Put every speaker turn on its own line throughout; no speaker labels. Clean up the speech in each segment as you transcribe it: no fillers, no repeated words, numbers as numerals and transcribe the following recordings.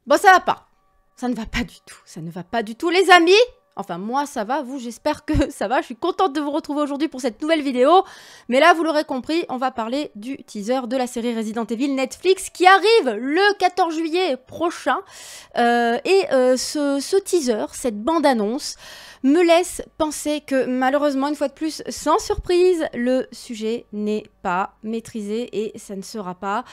Bon, ça va pas. Ça ne va pas du tout. Ça ne va pas du tout, les amis. Enfin, moi, ça va. Vous, j'espère que ça va. Je suis contente de vous retrouver aujourd'hui pour cette nouvelle vidéo. Mais là, vous l'aurez compris, on va parler du teaser de la série Resident Evil Netflix qui arrive le 14 juillet prochain. Ce teaser, cette bande-annonce, me laisse penser que malheureusement, une fois de plus, sans surprise, le sujet n'est pas maîtrisé et ça ne sera pas...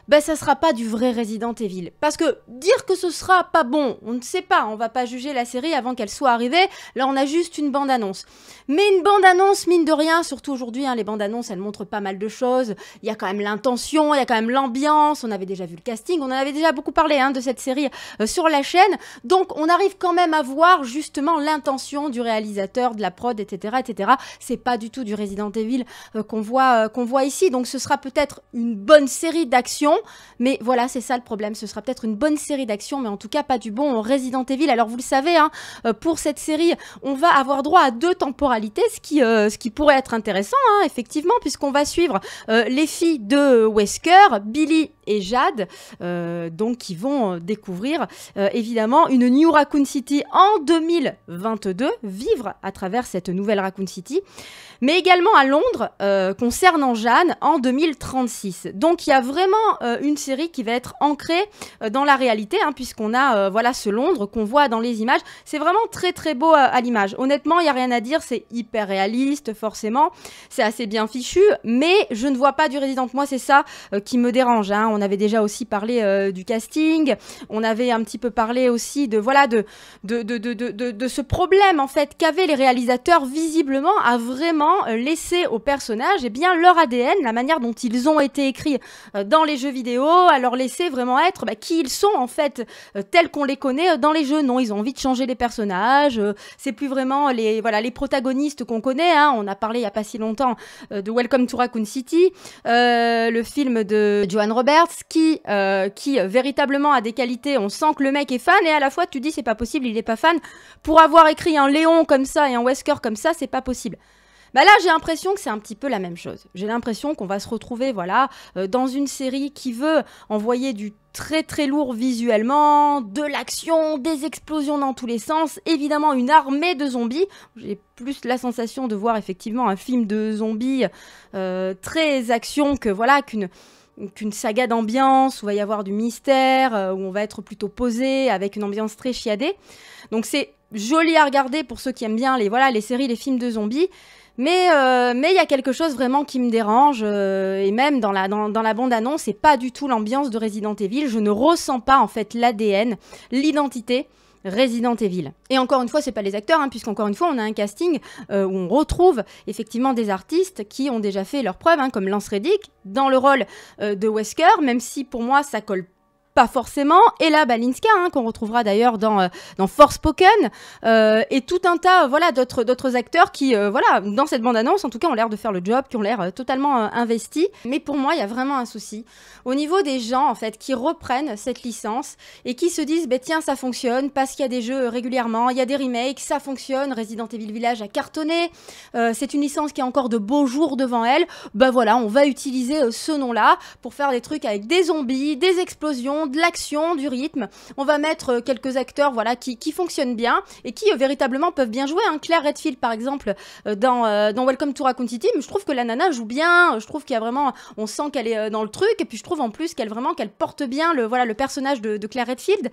Ben, ça sera pas du vrai Resident Evil. Parce que dire que ce sera pas bon, on ne sait pas, on va pas juger la série avant qu'elle soit arrivée. Là, on a juste une bande-annonce. Mais une bande-annonce, mine de rien, surtout aujourd'hui, hein, les bandes-annonces, elles montrent pas mal de choses. Il y a quand même l'intention, il y a quand même l'ambiance. On avait déjà vu le casting, on en avait déjà beaucoup parlé hein, de cette série sur la chaîne. Donc, on arrive quand même à voir justement l'intention du réalisateur, de la prod, etc., etc. C'est pas du tout du Resident Evil qu'on voit ici. Donc, ce sera peut-être une bonne série d'action. Mais voilà, c'est ça le problème. Ce sera peut-être une bonne série d'action, mais en tout cas pas du bon Resident Evil. Alors vous le savez, hein, pour cette série, on va avoir droit à 2 temporalités, ce qui pourrait être intéressant, hein, effectivement, puisqu'on va suivre les filles de Wesker, Billy et Jade, donc qui vont découvrir évidemment une New Raccoon City en 2022, vivre à travers cette nouvelle Raccoon City, mais également à Londres, concernant Jeanne, en 2036. Donc il y a vraiment une série qui va être ancrée dans la réalité, hein, puisqu'on a voilà, ce Londres qu'on voit dans les images. C'est vraiment très très beau à l'image. Honnêtement, il n'y a rien à dire, c'est hyper réaliste, forcément. C'est assez bien fichu, mais je ne vois pas du Resident. Moi, c'est ça qui me dérange. Hein. On avait déjà aussi parlé du casting, on avait un petit peu parlé aussi de, voilà, de ce problème, en fait, qu'avaient les réalisateurs, visiblement, à vraiment laisser aux personnages eh bien, leur ADN, la manière dont ils ont été écrits dans les jeux vidéo, à leur laisser vraiment être qui ils sont en fait, tels qu'on les connaît dans les jeux. Non, ils ont envie de changer les personnages, c'est plus vraiment les protagonistes qu'on connaît, hein. On a parlé il n'y a pas si longtemps de Welcome to Raccoon City, le film de Joan Roberts qui véritablement a des qualités, on sent que le mec est fan et à la fois tu dis c'est pas possible, il est pas fan, pour avoir écrit un Léon comme ça et un Wesker comme ça, c'est pas possible. Bah là, j'ai l'impression que c'est un petit peu la même chose. J'ai l'impression qu'on va se retrouver, voilà, dans une série qui veut envoyer du très très lourd visuellement, de l'action, des explosions dans tous les sens, évidemment une armée de zombies. J'ai plus la sensation de voir effectivement un film de zombies très action que voilà, qu'une saga d'ambiance où il va y avoir du mystère, où on va être plutôt posé, avec une ambiance très chiadée. Donc c'est joli à regarder pour ceux qui aiment bien les séries, les films de zombies. Mais il y a quelque chose vraiment qui me dérange, et même dans la bande-annonce, c'est pas du tout l'ambiance de Resident Evil. Je ne ressens pas en fait l'ADN, l'identité Resident Evil. Et encore une fois, c'est pas les acteurs, hein, puisqu'encore une fois, on a un casting où on retrouve effectivement des artistes qui ont déjà fait leurs preuves, hein, comme Lance Reddick, dans le rôle de Wesker, même si pour moi, ça colle pas forcément, Ella Balinska, hein, qu'on retrouvera d'ailleurs dans Forspoken, et tout un tas voilà, d'autres acteurs qui, voilà, dans cette bande-annonce, en tout cas, ont l'air de faire le job, qui ont l'air totalement investis. Mais pour moi, il y a vraiment un souci au niveau des gens, en fait, qui reprennent cette licence et qui se disent, bah, tiens, ça fonctionne, parce qu'il y a des jeux régulièrement, il y a des remakes, ça fonctionne, Resident Evil Village a cartonné, c'est une licence qui a encore de beaux jours devant elle, bah voilà, on va utiliser ce nom-là pour faire des trucs avec des zombies, des explosions, de l'action, du rythme. On va mettre quelques acteurs voilà, qui fonctionnent bien et qui véritablement peuvent bien jouer. Hein. Claire Redfield, par exemple, dans Welcome to Raccoon City, mais je trouve que la nana joue bien. Je trouve qu'il y a vraiment... On sent qu'elle est dans le truc. Et puis je trouve en plus qu'elle porte bien le personnage de Claire Redfield.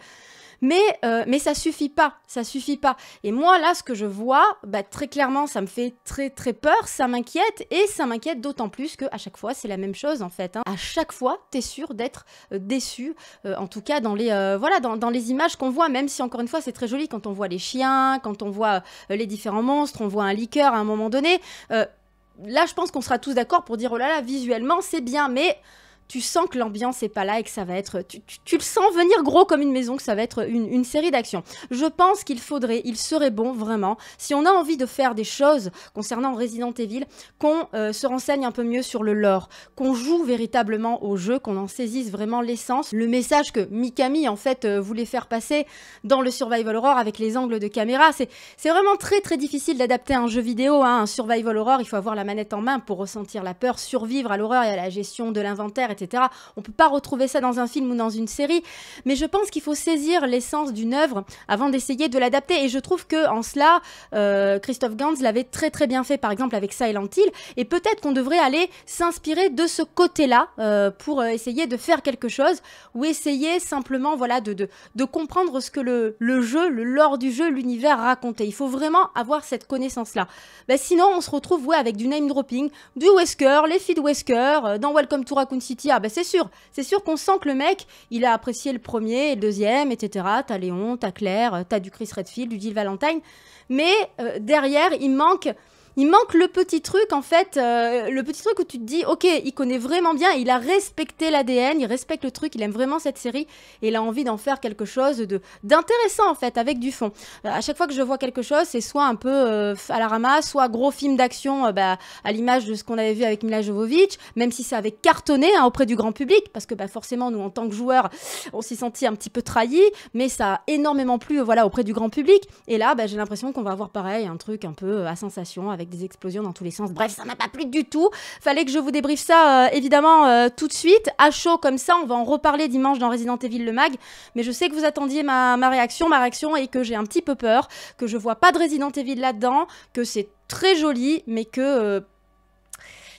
Mais ça suffit pas, ça suffit pas. Et moi, là, ce que je vois, bah, très clairement, ça me fait très très peur, ça m'inquiète, et ça m'inquiète d'autant plus qu'à chaque fois, c'est la même chose, en fait. Hein. À chaque fois, t'es sûr d'être déçu, en tout cas dans les, voilà, dans les images qu'on voit, même si, encore une fois, c'est très joli quand on voit les chiens, quand on voit les différents monstres, on voit un liqueur à un moment donné. Là, je pense qu'on sera tous d'accord pour dire, oh là là, visuellement, c'est bien, mais... Tu sens que l'ambiance est pas là et que ça va être... Tu le sens venir gros comme une maison, que ça va être une série d'actions. Je pense il serait bon, vraiment, si on a envie de faire des choses concernant Resident Evil, qu'on se renseigne un peu mieux sur le lore, qu'on joue véritablement au jeu, qu'on en saisisse vraiment l'essence, le message que Mikami, en fait, voulait faire passer dans le Survival Horror avec les angles de caméra. C'est vraiment très très difficile d'adapter un jeu vidéo, hein, un Survival Horror. Il faut avoir la manette en main pour ressentir la peur, survivre à l'horreur et à la gestion de l'inventaire, etc. On peut pas retrouver ça dans un film ou dans une série, mais je pense qu'il faut saisir l'essence d'une œuvre avant d'essayer de l'adapter, et je trouve que en cela, Christophe Gans l'avait très très bien fait, par exemple avec Silent Hill, et peut-être qu'on devrait aller s'inspirer de ce côté-là pour essayer de faire quelque chose, ou essayer simplement voilà, de comprendre ce que le jeu, le lore du jeu, l'univers racontait. Il faut vraiment avoir cette connaissance-là. Bah, sinon, on se retrouve avec du name dropping, du Wesker, les filles de Wesker, dans Welcome to Raccoon City. Ah bah c'est sûr qu'on sent que le mec, il a apprécié le premier et le deuxième, etc. T'as Léon, t'as Claire, t'as du Chris Redfield, du Jill Valentine, mais derrière, il manque le petit truc, en fait, le petit truc où tu te dis, ok, il connaît vraiment bien, il a respecté l'ADN, il respecte le truc, il aime vraiment cette série, et il a envie d'en faire quelque chose d'intéressant, en fait, avec du fond. À chaque fois que je vois quelque chose, c'est soit un peu à la ramasse, soit gros film d'action, à l'image de ce qu'on avait vu avec Mila Jovovich, même si ça avait cartonné auprès du grand public, parce que forcément, nous, en tant que joueurs, on s'est senti un petit peu trahis, mais ça a énormément plu auprès du grand public, et là, j'ai l'impression qu'on va avoir pareil, un truc un peu à sensation, avec des explosions dans tous les sens. Bref, ça m'a pas plu du tout. Fallait que je vous débriefe ça, évidemment, tout de suite. À chaud, comme ça, on va en reparler dimanche dans Resident Evil le mag. Mais je sais que vous attendiez ma réaction. Ma réaction est que j'ai un petit peu peur, que je vois pas de Resident Evil là-dedans, que c'est très joli, mais que...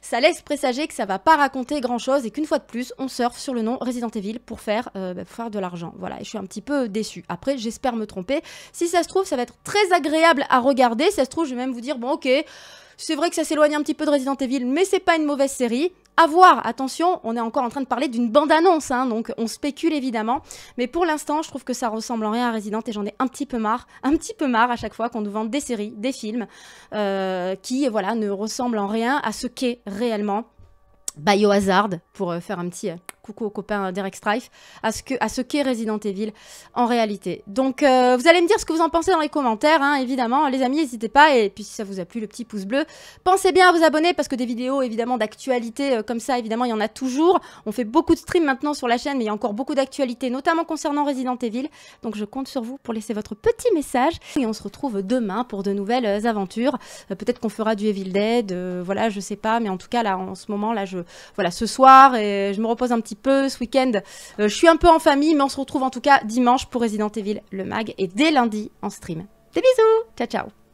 ça laisse présager que ça va pas raconter grand chose et qu'une fois de plus, on surfe sur le nom Resident Evil pour faire de l'argent. Voilà, et je suis un petit peu déçue. Après, j'espère me tromper. Si ça se trouve, ça va être très agréable à regarder. Si ça se trouve, je vais même vous dire, bon ok, c'est vrai que ça s'éloigne un petit peu de Resident Evil, mais c'est pas une mauvaise série. À voir, attention, on est encore en train de parler d'une bande-annonce, donc on spécule évidemment. Mais pour l'instant, je trouve que ça ressemble en rien à Resident et j'en ai un petit peu marre à chaque fois qu'on nous vende des séries, des films, qui, voilà, ne ressemblent en rien à ce qu'est réellement Biohazard, pour faire un petit coucou aux copains d'Eric Strife, à ce qu'est Resident Evil en réalité. Donc vous allez me dire ce que vous en pensez dans les commentaires, évidemment, les amis, n'hésitez pas, et puis si ça vous a plu, le petit pouce bleu. Pensez bien à vous abonner, parce que des vidéos, évidemment, d'actualité comme ça, évidemment, il y en a toujours. On fait beaucoup de streams maintenant sur la chaîne, mais il y a encore beaucoup d'actualités, notamment concernant Resident Evil. Donc je compte sur vous pour laisser votre petit message, et on se retrouve demain pour de nouvelles aventures. Peut-être qu'on fera du Evil Dead, voilà, je sais pas, mais en tout cas, là, en ce moment, là, voilà, ce soir, et je me repose un petit peu, ce week-end, je suis un peu en famille, mais on se retrouve en tout cas dimanche pour Resident Evil le mag, et dès lundi en stream. Des bisous, ciao ciao.